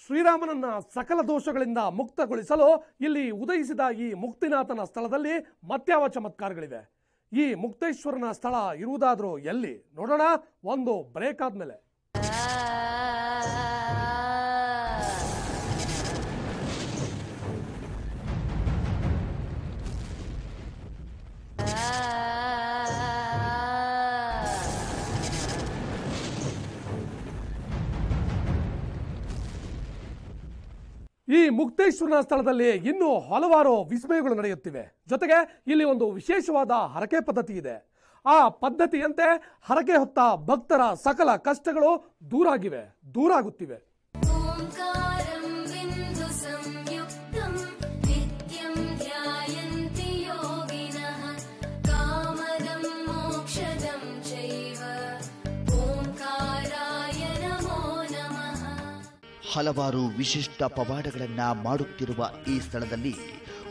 ಶ್ರೀರಾಮನನ್ನ ಸಕಲ ದೋಷಗಳಿಂದ ಮುಕ್ತಗೊಳಿಸಲು ಇಲ್ಲಿ ಉದಯಿಸಿದ ಈ ಮುಕ್ತಿನಾಥನ ಸ್ಥಳದಲ್ಲಿ ಮತ್ಯಾವ ಚಮತ್ಕಾರಗಳಿವೆ. ಈ ಮುಕ್ತೇಶ್ವರನ ಸ್ಥಳ ಇರುವುದಾದ್ರೂ ಎಲ್ಲಿ ನೋಡೋಣ ಒಂದು ಬ್ರೇಕ್ ಆದ್ಮೇಲೆ. ಈ ಮುಕ್ತೇಶ್ವರನ ಸ್ಥಳದಲ್ಲಿ ಇನ್ನೂ ಹಲವಾರು ವಿಸ್ಮಯಗಳು ನಡೆಯುತ್ತಿವೆ. ಜೊತೆಗೆ ಇಲ್ಲಿ ಒಂದು ವಿಶೇಷವಾದ ಹರಕೆ ಪದ್ಧತಿ ಇದೆ. ಆ ಪದ್ಧತಿಯಂತೆ ಹರಕೆ ಹೊತ್ತ ಭಕ್ತರ ಸಕಲ ಕಷ್ಟಗಳು ದೂರಾಗುತ್ತಿವೆ. ಓಂಕಾರಂ ಬಿಂದು ಸಂಯುಕ್ತಂ ನಿತ್ಯಂ ಧ್ಯಾಯಂತಿ ಯೋಗಿನಃ ಕಾಮದಂ ಮೋಕ್ಷದಂ ಚೈವ ಓಂಕಾರಾಯ ನಮೋ ನಮಃ. ಹಲವಾರು ವಿಶಿಷ್ಟ ಪವಾಡಗಳನ್ನ ಮಾಡುತ್ತಿರುವ ಈ ಸ್ಥಳದಲ್ಲಿ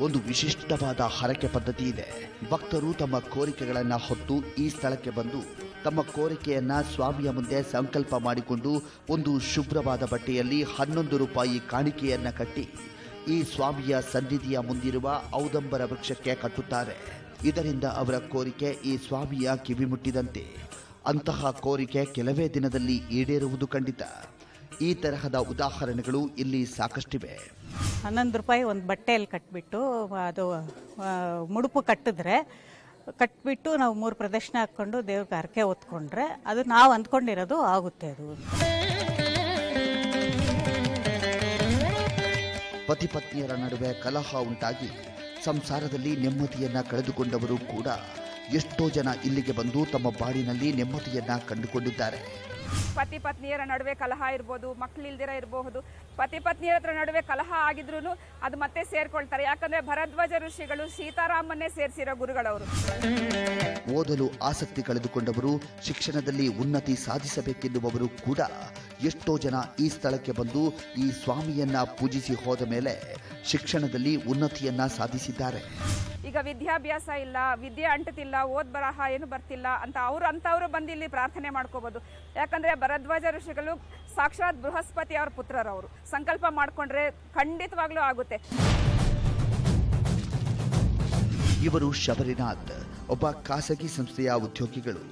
ಒಂದು ವಿಶಿಷ್ಟವಾದ ಹರಕೆ ಪದ್ಧತಿ ಇದೆ. ಭಕ್ತರು ತಮ್ಮ ಕೋರಿಕೆಗಳನ್ನ ಹೊತ್ತು ಈ ಸ್ಥಳಕ್ಕೆ ಬಂದು ತಮ್ಮ ಕೋರಿಕೆಯನ್ನ ಸ್ವಾಮಿಯ ಮುಂದೆ ಸಂಕಲ್ಪ ಮಾಡಿಕೊಂಡು ಒಂದು ಶುಭ್ರವಾದ ಬಟ್ಟೆಯಲ್ಲಿ 11 ರೂಪಾಯಿ ಕಾಣಿಕೆಯನ್ನ ಕಟ್ಟಿ ಈ ಸ್ವಾಮಿಯ ಸನ್ನಿಧಿಯ ಮುಂದಿರುವ ಔದಂಬರ ವೃಕ್ಷಕ್ಕೆ ಕಟ್ಟುತ್ತಾರೆ. ಇದರಿಂದ ಅವರ ಕೋರಿಕೆ ಈ ಸ್ವಾಮಿಯ ಕಿವಿ ಮುಟ್ಟಿದಂತೆ. ಅಂತಹ ಕೋರಿಕೆ ಕೆಲವೇ ದಿನದಲ್ಲಿ ಈಡೇರುವುದು ಖಂಡಿತ. ಈ ತರಹದ ಉದಾಹರಣೆಗಳು ಇಲ್ಲಿ ಸಾಕಷ್ಟಿವೆ. 11 ರೂಪಾಯಿ ಒಂದು ಬಟ್ಟೆಯಲ್ಲಿ ಕಟ್ಬಿಟ್ಟು ಅದು ಮುಡುಪು ಕಟ್ಬಿಟ್ಟು ನಾವು 3 ಪ್ರದಕ್ಷಿಣೆ ಹಾಕ್ಕೊಂಡು ದೇವ್ರಿಗೆ ಹರಕೆ ಹೊತ್ಕೊಂಡ್ರೆ ಅದು ನಾವು ಅಂದ್ಕೊಂಡಿರೋದು ಆಗುತ್ತೆ. ಅದು ಪತಿ ಪತ್ನಿಯರ ನಡುವೆ ಕಲಹ ಉಂಟಾಗಿ ಸಂಸಾರದಲ್ಲಿ ನೆಮ್ಮದಿಯನ್ನ ಕಳೆದುಕೊಂಡವರು ಕೂಡ ಎಷ್ಟೋ ಜನ ಇಲ್ಲಿಗೆ ಬಂದು ತಮ್ಮ ಬಾಡಿನಲ್ಲಿ ನೆಮ್ಮದಿಯನ್ನ ಕಂಡುಕೊಂಡಿದ್ದಾರೆ. ಪತಿ ಪತ್ನಿಯರ ನಡುವೆ ಕಲಹ ಇರ್ಬೋದು, ಮಕ್ಕಳಿಲ್ದಿರ ಇರಬಹುದು, ಪತಿ ಪತ್ನಿಯರ ಹತ್ರ ನಡುವೆ ಕಲಹ ಆಗಿದ್ರು ಅದು ಮತ್ತೆ ಸೇರ್ಕೊಳ್ತಾರೆ. ಯಾಕಂದ್ರೆ ಭರದ್ವಾಜ ಋಷಿಗಳು ಸೀತಾರಾಮನ್ನೇ ಸೇರಿಸಿರೋ ಗುರುಗಳವರು. ಓದಲು ಆಸಕ್ತಿ ಕಳೆದುಕೊಂಡವರು, ಶಿಕ್ಷಣದಲ್ಲಿ ಉನ್ನತಿ ಸಾಧಿಸಬೇಕೆನ್ನುವವರು ಕೂಡ ಎಷ್ಟೋ ಜನ ಈ ಸ್ಥಳಕ್ಕೆ ಬಂದು ಈ ಸ್ವಾಮಿಯನ್ನ ಪೂಜಿಸಿ ಹೋದ ಮೇಲೆ ಶಿಕ್ಷಣದಲ್ಲಿ ಉನ್ನತಿಯನ್ನ ಸಾಧಿಸಿದ್ದಾರೆ. ಈಗ ವಿದ್ಯಾಭ್ಯಾಸ ಇಲ್ಲ, ವಿದ್ಯೆ ಅಂಟುತ್ತಿಲ್ಲ, ಓದ್ ಬರಹ ಏನು ಬರ್ತಿಲ್ಲ ಅಂತ ಅಂತವರು ಬಂದು ಇಲ್ಲಿ ಪ್ರಾರ್ಥನೆ ಮಾಡ್ಕೋಬಹುದು. ಯಾಕಂದ್ರೆ ಭರದ್ವಾಜ ಋಷಿಗಳು ಸಾಕ್ಷಾತ್ ಬೃಹಸ್ಪತಿ ಅವರ ಪುತ್ರರವರು. ಸಂಕಲ್ಪ ಮಾಡ್ಕೊಂಡ್ರೆ ಖಂಡಿತವಾಗ್ಲೂ ಆಗುತ್ತೆ. ಇವರು ಶಬರಿನಾಥ್, ಒಬ್ಬ ಖಾಸಗಿ ಸಂಸ್ಥೆಯ ಉದ್ಯೋಗಿಗಳು.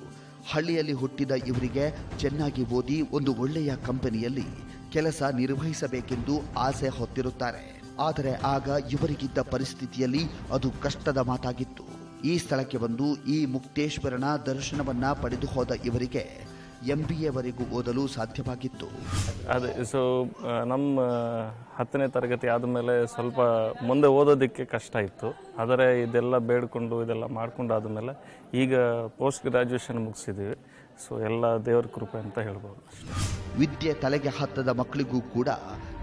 ಹಳ್ಳಿಯಲ್ಲಿ ಹುಟ್ಟಿದ ಇವರಿಗೆ ಚೆನ್ನಾಗಿ ಓದಿ ಒಂದು ಒಳ್ಳೆಯ ಕಂಪನಿಯಲ್ಲಿ ಕೆಲಸ ನಿರ್ವಹಿಸಬೇಕೆಂದು ಆಸೆ ಹೊತ್ತಿರುತ್ತಾರೆ. ಆದರೆ ಆಗ ಇವರಿಗಿದ್ದ ಪರಿಸ್ಥಿತಿಯಲ್ಲಿ ಅದು ಕಷ್ಟದ ಮಾತಾಗಿತ್ತು. ಈ ಸ್ಥಳಕ್ಕೆ ಬಂದು ಈ ಮುಕ್ತೇಶ್ವರನ ದರ್ಶನವನ್ನ ಪಡೆದು ಹೋದ ಇವರಿಗೆ MBAವರೆಗೂ ಓದಲು ಸಾಧ್ಯವಾಗಿತ್ತು. ಅದೇ ಸೊ ನಮ್ಮ 10ನೇ ತರಗತಿ ಆದಮೇಲೆ ಸ್ವಲ್ಪ ಮುಂದೆ ಓದೋದಕ್ಕೆ ಕಷ್ಟ ಇತ್ತು. ಆದರೆ ಇದೆಲ್ಲ ಬೇಡ್ಕೊಂಡು ಇದೆಲ್ಲ ಮಾಡ್ಕೊಂಡು ಆದಮೇಲೆ ಈಗ ಪೋಸ್ಟ್ ಗ್ರ್ಯಾಜುಯೇಷನ್ ಮುಗಿಸಿದ್ದೀವಿ. ಸೊ ಎಲ್ಲ ದೇವರ ಕೃಪೆ ಅಂತ ಹೇಳ್ಬೋದು. ವಿದ್ಯೆ ತಲೆಗೆ ಹತ್ತದ ಮಕ್ಕಳಿಗೂ ಕೂಡ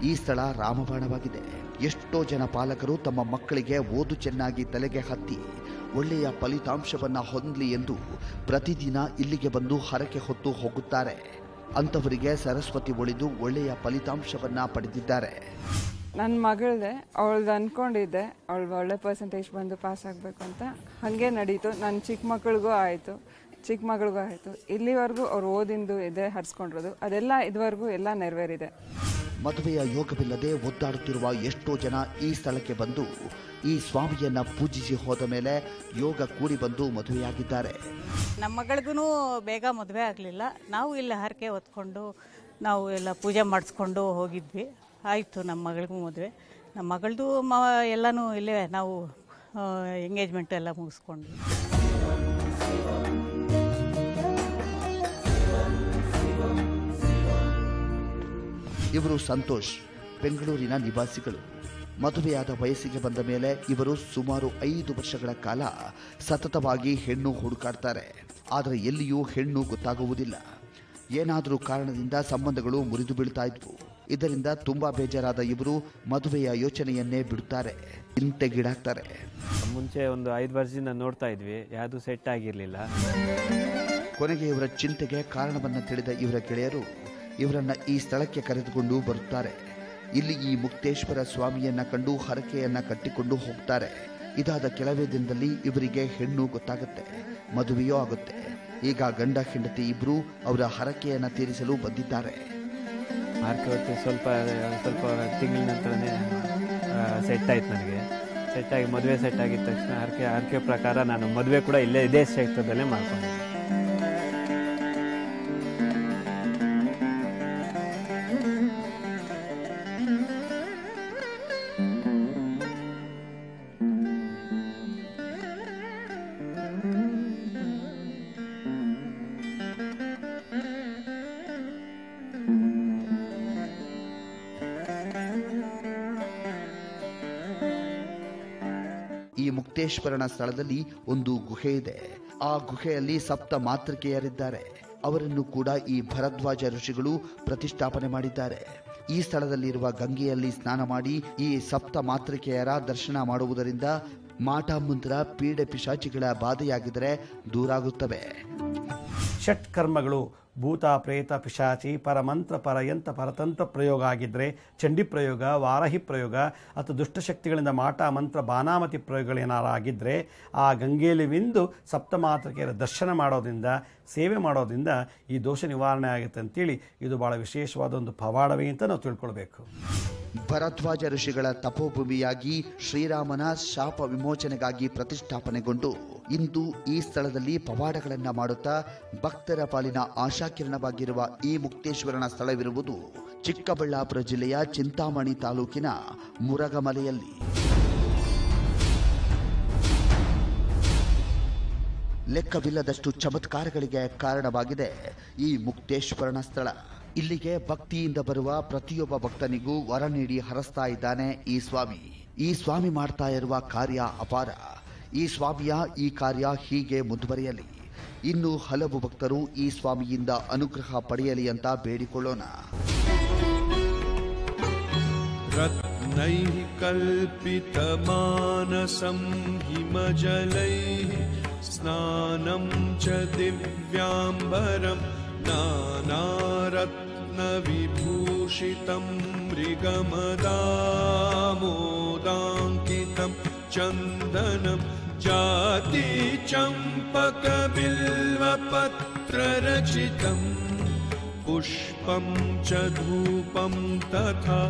ಈ ಸ್ಥಳ ರಾಮಬಾಣವಾಗಿದೆ. ಎಷ್ಟೋ ಜನ ಪಾಲಕರು ತಮ್ಮ ಮಕ್ಕಳಿಗೆ ಓದು ಚೆನ್ನಾಗಿ ತಲೆಗೆ ಹತ್ತಿ ಒಳ್ಳೆಯ ಫಲಿತಾಂಶವನ್ನು ಹೊಂದಲಿ ಎಂದು ಪ್ರತಿದಿನ ಇಲ್ಲಿಗೆ ಬಂದು ಹರಕೆ ಹೊತ್ತು ಹೋಗುತ್ತಾರೆ. ಅಂಥವರಿಗೆ ಸರಸ್ವತಿ ಒಳಿದು ಒಳ್ಳೆಯ ಫಲಿತಾಂಶವನ್ನು ಪಡೆದಿದ್ದಾರೆ. ನನ್ನ ಮಗಳದೆ ಅವಳದು ಅಂದ್ಕೊಂಡಿದ್ದೆ, ಅವಳು ಒಳ್ಳೆ ಪರ್ಸೆಂಟೇಜ್ ಬಂದು ಪಾಸ್ ಆಗಬೇಕು ಅಂತ. ಹಾಗೆ ನಡೀತು. ನನ್ನ ಚಿಕ್ಕ ಮಕ್ಕಳಿಗೂ ಆಯಿತು. ಇಲ್ಲಿವರೆಗೂ ಅವ್ರು ಓದಿಂದು ಇದೆ ಹರಿಸ್ಕೊಂಡಿರೋದು ಅದೆಲ್ಲ ಇದುವರೆಗೂ ಎಲ್ಲ ನೆರವೇರಿದೆ. ಮದುವೆಯ ಯೋಗವಿಲ್ಲದೆ ಒದ್ದಾಡುತ್ತಿರುವ ಎಷ್ಟೋ ಜನ ಈ ಸ್ಥಳಕ್ಕೆ ಬಂದು ಈ ಸ್ವಾಮಿಯನ್ನ ಪೂಜಿಸಿ ಹೋದ ಮೇಲೆ ಯೋಗ ಕೂಡಿ ಬಂದು ಮದುವೆಯಾಗಿದ್ದಾರೆ. ನಮ್ಮ ಮಗಳಿಗೂ ಬೇಗ ಮದುವೆ ಆಗಲಿಲ್ಲ. ನಾವು ಇಲ್ಲಿ ಹರಕೆ ಹೊತ್ಕೊಂಡು ನಾವು ಎಲ್ಲ ಪೂಜೆ ಮಾಡಿಸ್ಕೊಂಡು ಹೋಗಿದ್ವಿ. ಆಯಿತು ನಮ್ಮ ಮಗಳಿಗೂ ಮದುವೆ. ನಮ್ಮ ಮಗಳದು ಎಲ್ಲನೂ ಇಲ್ಲೇ ನಾವು ಎಂಗೇಜ್ಮೆಂಟ್ ಎಲ್ಲ ಮುಗಿಸ್ಕೊಂಡು. ಇವರು ಸಂತೋಷ್, ಬೆಂಗಳೂರಿನ ನಿವಾಸಿಗಳು. ಮದುವೆಯಾದ ವಯಸ್ಸಿಗೆ ಬಂದ ಮೇಲೆ ಇವರು ಸುಮಾರು 5 ವರ್ಷಗಳ ಕಾಲ ಸತತವಾಗಿ ಹೆಣ್ಣು ಹುಡುಕಾಡ್ತಾರೆ. ಆದರೆ ಎಲ್ಲಿಯೂ ಹೆಣ್ಣು ಗೊತ್ತಾಗುವುದಿಲ್ಲ. ಏನಾದರೂ ಕಾರಣದಿಂದ ಸಂಬಂಧಗಳು ಮುರಿದು ಬೀಳ್ತಾ ಇದ್ವು. ಇದರಿಂದ ತುಂಬಾ ಬೇಜಾರಾದ ಇವರು ಮದುವೆಯ ಯೋಚನೆಯನ್ನೇ ಬಿಡುತ್ತಾರೆ, ಚಿಂತೆಗೀಡಾಗ್ತಾರೆ. ಮುಂಚೆ ಒಂದು 5 ವರ್ಷದಿಂದ ನೋಡ್ತಾ ಇದ್ವಿ, ಯಾವುದು ಸೆಟ್ ಆಗಿರಲಿಲ್ಲ. ಕೊನೆಗೆ ಇವರ ಚಿಂತೆಗೆ ಕಾರಣವನ್ನು ತಿಳಿದ ಇವರ ಗೆಳೆಯರು ಇವರನ್ನ ಈ ಸ್ಥಳಕ್ಕೆ ಕರೆದುಕೊಂಡು ಬರುತ್ತಾರೆ. ಇಲ್ಲಿ ಈ ಮುಕ್ತೇಶ್ವರ ಸ್ವಾಮಿಯನ್ನ ಕಂಡು ಹರಕೆಯನ್ನ ಕಟ್ಟಿಕೊಂಡು ಹೋಗ್ತಾರೆ. ಇದಾದ ಕೆಲವೇ ದಿನದಲ್ಲಿ ಇವರಿಗೆ ಹೆಣ್ಣು ಗೊತ್ತಾಗುತ್ತೆ, ಮದುವೆಯೂ ಆಗುತ್ತೆ. ಈಗ ಗಂಡ ಹೆಂಡತಿ ಇಬ್ರು ಅವರ ಹರಕೆಯನ್ನ ತೀರಿಸಲು ಬಂದಿದ್ದಾರೆ. ಸ್ವಲ್ಪ ತಿಂಗಳ ನಂತರನೇ ಸೆಟ್ ಆಯ್ತು. ನನಗೆ ಸೆಟ್ಟಾಗಿ ಮದುವೆ ಸೆಟ್ ಆಗಿದ ತಕ್ಷಣ ಹರಕೆ ಪ್ರಕಾರ ನಾನು ಮದುವೆ ಕೂಡ ಇದೇ ಕ್ಷೇತ್ರದಲ್ಲೇ ಮಾಡ್ಕೊಂಡೆ. ಈ ಮುಕ್ತೇಶ್ವರನ ಸ್ಥಳದಲ್ಲಿ ಒಂದು ಗುಹೆ ಇದೆ. ಆ ಗುಹೆಯಲ್ಲಿ 7 ಮಾತೃಕೆಯರಿದ್ದಾರೆ. ಅವರನ್ನು ಕೂಡ ಈ ಭರದ್ವಾಜ ಋಷಿಗಳು ಪ್ರತಿಷ್ಠಾಪನೆ ಮಾಡಿದ್ದಾರೆ. ಈ ಸ್ಥಳದಲ್ಲಿರುವ ಗಂಗೆಯಲ್ಲಿ ಸ್ನಾನ ಮಾಡಿ ಈ 7 ಮಾತೃಕೆಯರ ದರ್ಶನ ಮಾಡುವುದರಿಂದ ಮಾಟ-ಮಂತ್ರ, ಪೀಡೆ ಪಿಶಾಚಿಗಳ ಬಾಧೆಯಾಗಿದ್ದರೆ ದೂರಾಗುತ್ತವೆ. ಷಟ್ಕರ್ಮಗಳು ಭೂತ ಪ್ರೇತ ಪಿಶಾಚಿ ಪರಮಂತ್ರ ಪರಯಂತ್ರ ಪರತಂತ್ರ ಪ್ರಯೋಗ ಆಗಿದ್ದರೆ, ಚಂಡಿ ಪ್ರಯೋಗ, ವಾರಾಹಿ ಪ್ರಯೋಗ ಅಥವಾ ದುಷ್ಟಶಕ್ತಿಗಳಿಂದ ಮಾಟ ಮಂತ್ರ ಬಾನಾಮತಿ ಪ್ರಯೋಗಗಳೇನಾರು ಆಗಿದ್ದರೆ ಆ ಗಂಗೆಯಲ್ಲಿ ಮಿಂದು ಸಪ್ತಮಾತೃಕೆಯರ ದರ್ಶನ ಮಾಡೋದ್ರಿಂದ, ಸೇವೆ ಮಾಡೋದ್ರಿಂದ ಈ ದೋಷ ನಿವಾರಣೆ ಆಗುತ್ತೆ ಅಂತೇಳಿ ಇದು ಭಾಳ ವಿಶೇಷವಾದ ಒಂದು ಪವಾಡವೇ ಅಂತ ನಾವು ತಿಳ್ಕೊಳ್ಬೇಕು. ಭರದ್ವಾಜ ಋಷಿಗಳ ತಪೋಭೂಮಿಯಾಗಿ ಶ್ರೀರಾಮನ ಶಾಪ ವಿಮೋಚನೆಗಾಗಿ ಪ್ರತಿಷ್ಠಾಪನೆಗೊಂಡು ಇಂದು ಈ ಸ್ಥಳದಲ್ಲಿ ಪವಾಡಗಳನ್ನು ಮಾಡುತ್ತಾ ಭಕ್ತರ ಪಾಲಿನ ಆಶಾಕಿರಣವಾಗಿರುವ ಈ ಮುಕ್ತೇಶ್ವರನ ಸ್ಥಳವಿರುವುದು ಚಿಕ್ಕಬಳ್ಳಾಪುರ ಜಿಲ್ಲೆಯ ಚಿಂತಾಮಣಿ ತಾಲೂಕಿನ ಮುರಗಮಲೆಯಲ್ಲಿ. ಲೆಕ್ಕವಿಲ್ಲದಷ್ಟು ಚಮತ್ಕಾರಗಳಿಗೆ ಕಾರಣವಾಗಿದೆ ಈ ಮುಕ್ತೇಶ್ವರನ ಸ್ಥಳ. ಇಲ್ಲಿಗೆ ಭಕ್ತಿಯಿಂದ ಬರುವ ಪ್ರತಿಯೊಬ್ಬ ಭಕ್ತನಿಗೂ ವರ ನೀಡಿ ಹರಸ್ತಾ ಇದ್ದಾನೆ ಈ ಸ್ವಾಮಿ. ಈ ಸ್ವಾಮಿ ಮಾಡ್ತಾ ಇರುವ ಕಾರ್ಯ ಅಪಾರ. ಈ ಸ್ವಾಮಿಯ ಈ ಕಾರ್ಯ ಹೀಗೆ ಮುಂದುವರಿಯಲಿ. ಇನ್ನು ಹಲವು ಭಕ್ತರು ಈ ಸ್ವಾಮಿಯಿಂದ ಅನುಗ್ರಹ ಪಡೆಯಲಿ ಅಂತ ಬೇಡಿಕೊಳ್ಳೋಣ. ರತ್ನೈಃ ಕಲ್ಪಿತ ಮಾನಸಂ ಹಿಮಜಲೈಃ ಸ್ನಾನಂ ಚ ದಿವ್ಯಾಂಬರಂ ನಾನಾರತ್ನ ವಿಭೂಷಿತಂ ಮೃಗಮದಾಮೋದಾಂಕಿತಂ ಚಂದನಂ ಜಾತಿ ಚಂಪಕ ಬಿಲ್ವಪತ್ರರಚಿತಂ ಪುಷ್ಪಂ ಚ ಧೂಪಂ ತಥಾ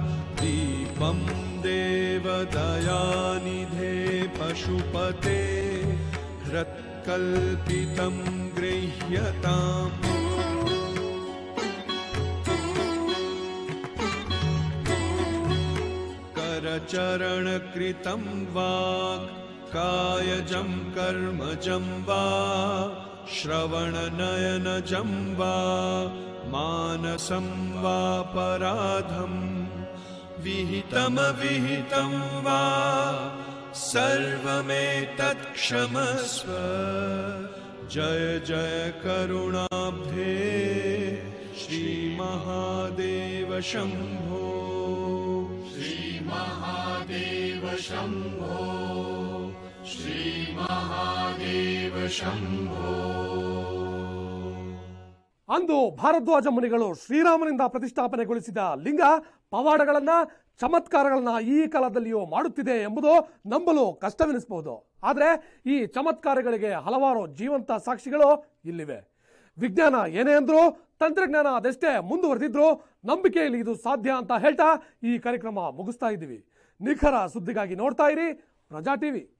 ದೀಪಂ ದೇವದಯಾನಿಧೇ ಪಶುಪತೆ ಹೃತ್ಕಲ್ಪಿತಂ ಗೃಹ್ಯತಾಂ. करचरणकृतं वा कायजं कर्मजं वा श्रवणनयनजं वा मानसं वापराधं विहितमविहितं वा सर्वमेतत्क्षमस्व जय जय करुणाब्धे श्रीमहादेव शम्भो श्रीमहादेव शम्भो श्रीमहादेव शम्भो ಅಂದು ಭಾರದ್ವಾಜ ಮುನಿಗಳು ಶ್ರೀರಾಮನಿಂದ ಪ್ರತಿಷ್ಠಾಪನೆಗೊಳಿಸಿದ ಲಿಂಗ ಪವಾಡಗಳನ್ನ ಚಮತ್ಕಾರಗಳನ್ನ ಈ ಕಾಲದಲ್ಲಿಯೂ ಮಾಡುತ್ತಿದೆ ಎಂಬುದು ನಂಬಲು ಕಷ್ಟವೆನಿಸಬಹುದು. ಆದರೆ ಈ ಚಮತ್ಕಾರಗಳಿಗೆ ಹಲವಾರು ಜೀವಂತ ಸಾಕ್ಷಿಗಳು ಇಲ್ಲಿವೆ. ವಿಜ್ಞಾನ ಏನೇ ಅಂದ್ರೂ, ತಂತ್ರಜ್ಞಾನ ಅದೆಷ್ಟೇ ಮುಂದುವರೆದಿದ್ರು ನಂಬಿಕೆಯಲ್ಲಿ ಇದು ಸಾಧ್ಯ ಅಂತ ಹೇಳ್ತಾ ಈ ಕಾರ್ಯಕ್ರಮ ಮುಗಿಸ್ತಾ ಇದ್ದೀವಿ. ನಿಖರ ಸುದ್ದಿಗಾಗಿ ನೋಡ್ತಾ ಇರಿ ಪ್ರಜಾ ಟಿವಿ.